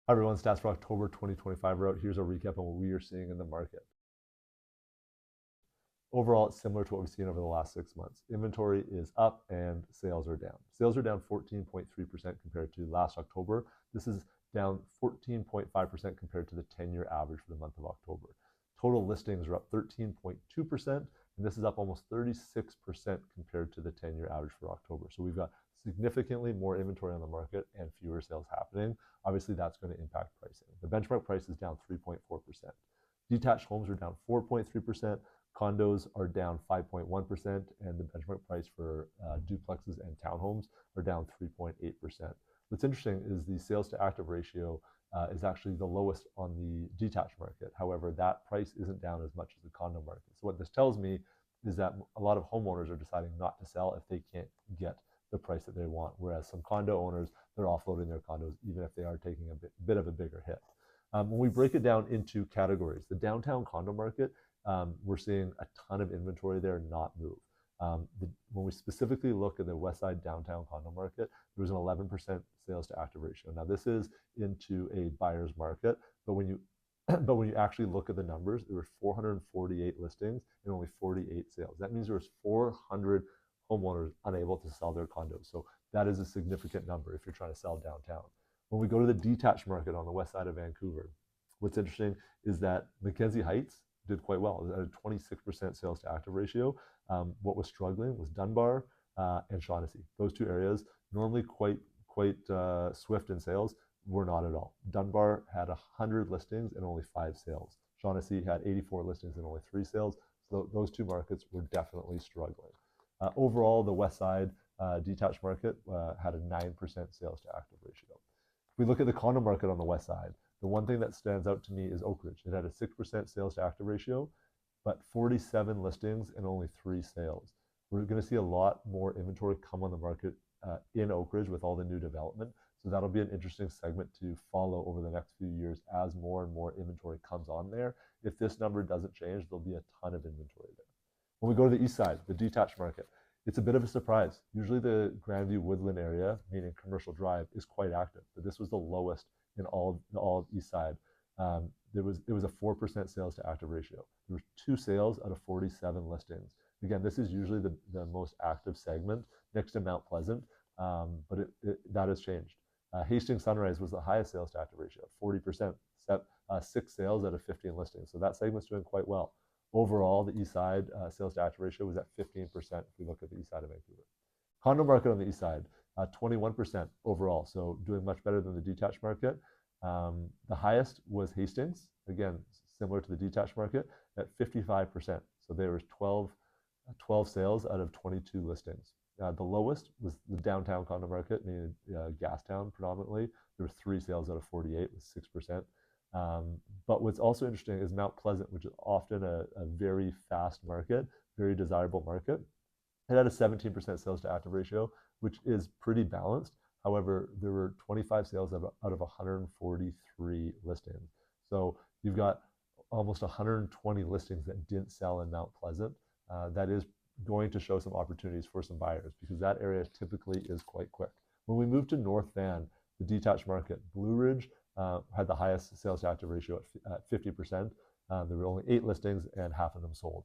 Hi everyone, stats for October 2025 are out. Here's a recap on what we are seeing in the market. Overall, it's similar to what we've seen over the last 6 months. Inventory is up and sales are down. Sales are down 14.3% compared to last October. This is down 14.5% compared to the 10-year average for the month of October. Total listings are up 13.2%, and this is up almost 36% compared to the 10-year average for October. So we've got significantly more inventory on the market and fewer sales happening. Obviously, that's going to impact pricing. The benchmark price is down 3.4%. Detached homes are down 4.3%. Condos are down 5.1%, and the benchmark price for duplexes and townhomes are down 3.8%. What's interesting is the sales to active ratio is actually the lowest on the detached market. However, that price isn't down as much as the condo market. So what this tells me is that a lot of homeowners are deciding not to sell if they can't get the price that they want, whereas some condo owners, they're offloading their condos even if they are taking a bit of a bigger hit. When we break it down into categories, the downtown condo market, we're seeing a ton of inventory there not move. When we specifically look at the West Side downtown condo market, there was an 11% sales to active ratio. Now this is into a buyer's market, but when you actually look at the numbers, there were 448 listings and only 48 sales. That means there was 400 homeowners unable to sell their condos. So that is a significant number if you're trying to sell downtown. When we go to the detached market on the west side of Vancouver, what's interesting is that Mackenzie Heights did quite well. It was at a 26% sales to active ratio. What was struggling was Dunbar and Shaughnessy. Those two areas, normally quite swift in sales, were not at all. Dunbar had 100 listings and only 5 sales. Shaughnessy had 84 listings and only 3 sales. So those two markets were definitely struggling. Overall, the west side detached market had a 9% sales to active ratio. If we look at the condo market on the west side, the one thing that stands out to me is Oak Ridge. It had a 6% sales to active ratio, but 47 listings and only 3 sales. We're going to see a lot more inventory come on the market in Oak Ridge with all the new development. So that'll be an interesting segment to follow over the next few years as more and more inventory comes on there. If this number doesn't change, there'll be a ton of inventory there. When we go to the east side, the detached market, it's a bit of a surprise. Usually the Grandview Woodland area, meaning Commercial Drive, is quite active, but this was the lowest in all of east side. It was a 4% sales to active ratio. There were 2 sales out of 47 listings. Again, this is usually the most active segment next to Mount Pleasant, but that has changed. Hastings Sunrise was the highest sales to active ratio, 40%, 6 sales out of 15 listings. So that segment's doing quite well. Overall, the east side sales to active ratio was at 15% if we look at the east side of Vancouver. Condo market on the east side, 21% overall, so doing much better than the detached market. The highest was Hastings, again, similar to the detached market, at 55%. So there was 12 sales out of 22 listings. The lowest was the downtown condo market, meaning Gastown predominantly. There were 3 sales out of 48 with 6%. But what's also interesting is Mount Pleasant, which is often a very fast market, very desirable market. It had a 17% sales to active ratio, which is pretty balanced. However, there were 25 sales out of 143 listings. So you've got almost 120 listings that didn't sell in Mount Pleasant. That is going to show some opportunities for some buyers because that area typically is quite quick. When we move to North Van, the detached market, Blue Ridge had the highest sales to active ratio at 50%. There were only 8 listings and half of them sold.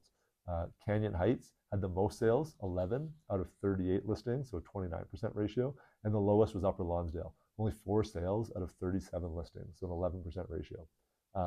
Canyon Heights had the most sales, 11 out of 38 listings, so a 29% ratio, and the lowest was Upper Lonsdale, only 4 sales out of 37 listings, so an 11% ratio.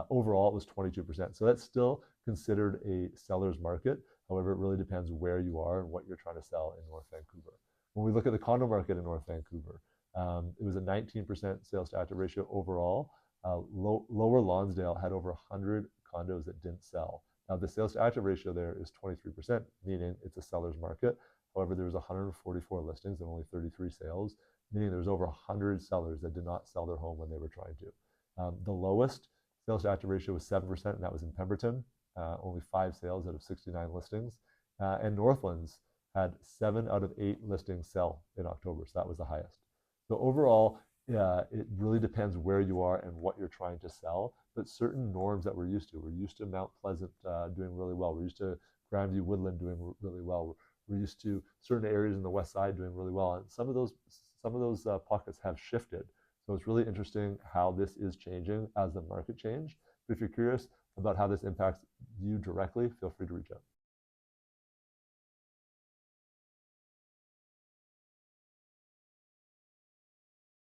Overall, it was 22%, so that's still considered a seller's market. However, it really depends where you are and what you're trying to sell in North Vancouver. When we look at the condo market in North Vancouver, it was a 19% sales to active ratio overall. Lower Lonsdale had over 100 condos that didn't sell. Now, the sales to active ratio there is 23%, meaning it's a seller's market. However, there was 144 listings and only 33 sales, meaning there was over 100 sellers that did not sell their home when they were trying to. The lowest sales to active ratio was 7%, and that was in Pemberton. Only 5 sales out of 69 listings. And Northlands had 7 out of 8 listings sell in October, so that was the highest. So overall, it really depends where you are and what you're trying to sell, but certain norms that we're used to. We're used to Mount Pleasant doing really well. We're used to Grandview Woodland doing really well. We're used to certain areas in the west side doing really well. And some of those pockets have shifted. So it's really interesting how this is changing as the market change. But if you're curious about how this impacts you directly, feel free to reach out.